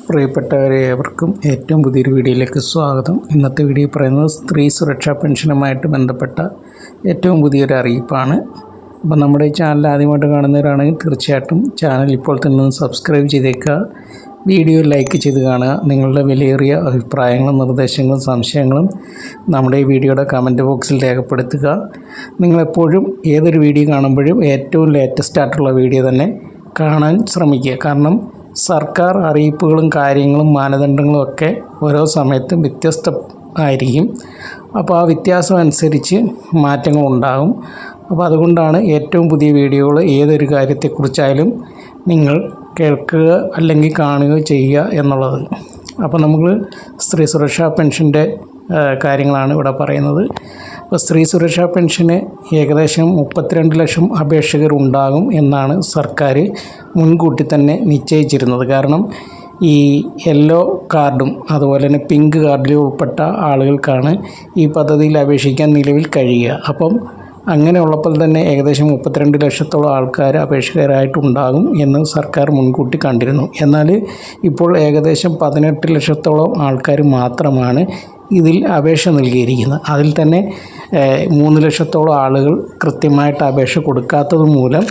പ്രിയപ്പെട്ടവരെ ഏവർക്കും ഏറ്റവും പുതിയൊരു വീഡിയോയിലേക്ക് സ്വാഗതം. ഇന്നത്തെ വീഡിയോ പറയുന്നത് സ്ത്രീ സുരക്ഷാ പെൻഷനുമായിട്ട് ബന്ധപ്പെട്ട ഏറ്റവും പുതിയൊരു അറിയിപ്പാണ്. അപ്പോൾ നമ്മുടെ ഈ ചാനൽ ആദ്യമായിട്ട് കാണുന്നവരാണെങ്കിൽ തീർച്ചയായിട്ടും ചാനൽ ഇപ്പോൾ തന്നെ സബ്സ്ക്രൈബ് ചെയ്തേക്കുക, വീഡിയോ ലൈക്ക് ചെയ്ത് കാണുക. നിങ്ങളുടെ വിലയേറിയ അഭിപ്രായങ്ങളും നിർദ്ദേശങ്ങളും സംശയങ്ങളും നമ്മുടെ ഈ വീഡിയോയുടെ കമൻറ്റ് ബോക്സിൽ രേഖപ്പെടുത്തുക. നിങ്ങളെപ്പോഴും ഏതൊരു വീഡിയോ കാണുമ്പോഴും ഏറ്റവും ലേറ്റസ്റ്റ് ആയിട്ടുള്ള വീഡിയോ തന്നെ കാണാൻ ശ്രമിക്കുക. കാരണം സർക്കാർ അറിയിപ്പുകളും കാര്യങ്ങളും മാനദണ്ഡങ്ങളും ഒക്കെ ഓരോ സമയത്തും വ്യത്യസ്തമായിരിക്കും. അപ്പോൾ ആ വ്യത്യാസം അനുസരിച്ച് മാറ്റങ്ങളുണ്ടാകും. അപ്പോൾ അതുകൊണ്ടാണ് ഏറ്റവും പുതിയ വീഡിയോകൾ ഏതൊരു കാര്യത്തെക്കുറിച്ചായാലും നിങ്ങൾ കേൾക്കുക അല്ലെങ്കിൽ കാണുകയോ ചെയ്യുക എന്നുള്ളത്. അപ്പോൾ നമ്മൾ സ്ത്രീ സുരക്ഷാ പെൻഷൻ്റെ കാര്യങ്ങളാണ് ഇവിടെ പറയുന്നത്. അപ്പോൾ സ്ത്രീ സുരക്ഷാ പെൻഷന് ഏകദേശം 32 ലക്ഷം അപേക്ഷകർ ഉണ്ടാകും എന്നാണ് സർക്കാർ മുൻകൂട്ടി തന്നെ നിശ്ചയിച്ചിരുന്നത്. കാരണം ഈ യെല്ലോ കാർഡും അതുപോലെ തന്നെ പിങ്ക് കാർഡിലും ഉൾപ്പെട്ട ആളുകൾക്കാണ് ഈ പദ്ധതിയിൽ അപേക്ഷിക്കാൻ നിലവിൽ കഴിയുക. അപ്പം അങ്ങനെയുള്ളപ്പോൾ തന്നെ ഏകദേശം 32 ലക്ഷത്തോളം ആൾക്കാർ അപേക്ഷകരായിട്ടുണ്ടാകും എന്ന് സർക്കാർ മുൻകൂട്ടി കണ്ടിരുന്നു. എന്നാൽ ഇപ്പോൾ ഏകദേശം 18 ലക്ഷത്തോളം ആൾക്കാർ മാത്രമാണ് ഇതിൽ അപേക്ഷ നൽകിയിരിക്കുന്നത്. അതിൽ തന്നെ 3 ലക്ഷത്തോളം ആളുകൾ കൃത്യമായിട്ട് അപേക്ഷ കൊടുക്കാത്തത് മൂലം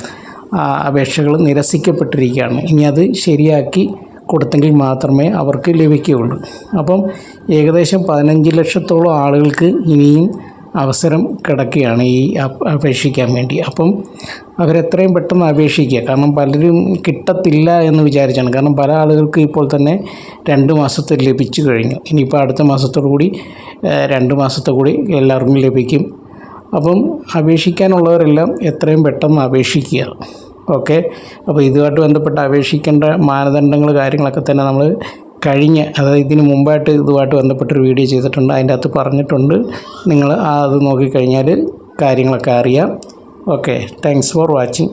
അപേക്ഷകൾ നിരസിക്കപ്പെട്ടിരിക്കുകയാണ്. ഇനി അത് ശരിയാക്കി കൊടുത്തെങ്കിൽ മാത്രമേ അവർക്ക് ലഭിക്കുകയുള്ളൂ. അപ്പം ഏകദേശം 15 ലക്ഷത്തോളം ആളുകൾക്ക് ഇനിയും അവസരം കിടക്കുകയാണ് ഈ അപേക്ഷിക്കാൻ വേണ്ടി. അപ്പം അവരെത്രയും പെട്ടെന്ന് അപേക്ഷിക്കുക. കാരണം പലരും കിട്ടത്തില്ല എന്ന് വിചാരിച്ചാണ്. കാരണം പല ആളുകൾക്ക് ഇപ്പോൾ തന്നെ 2 മാസത്തെ ലഭിച്ചു കഴിഞ്ഞു. ഇനിയിപ്പോൾ അടുത്ത മാസത്തോടു കൂടി 2 മാസത്തെ കൂടി എല്ലാവർക്കും ലഭിക്കും. അപ്പം അപേക്ഷിക്കാനുള്ളവരെല്ലാം എത്രയും പെട്ടെന്ന് അപേക്ഷിക്കുക. ഓക്കെ. അപ്പോൾ ഇതുമായിട്ട് ബന്ധപ്പെട്ട് അപേക്ഷിക്കേണ്ട മാനദണ്ഡങ്ങൾ കാര്യങ്ങളൊക്കെ തന്നെ നമ്മൾ അതായത് ഇതിന് മുമ്പായിട്ട് ഇതുമായിട്ട് ബന്ധപ്പെട്ടൊരു വീഡിയോ ചെയ്തിട്ടുണ്ട്. അതിൻ്റെ അകത്ത് പറഞ്ഞിട്ടുണ്ട്. നിങ്ങൾ അത് നോക്കിക്കഴിഞ്ഞാൽ കാര്യങ്ങളൊക്കെ അറിയാം. Okay, thanks for watching.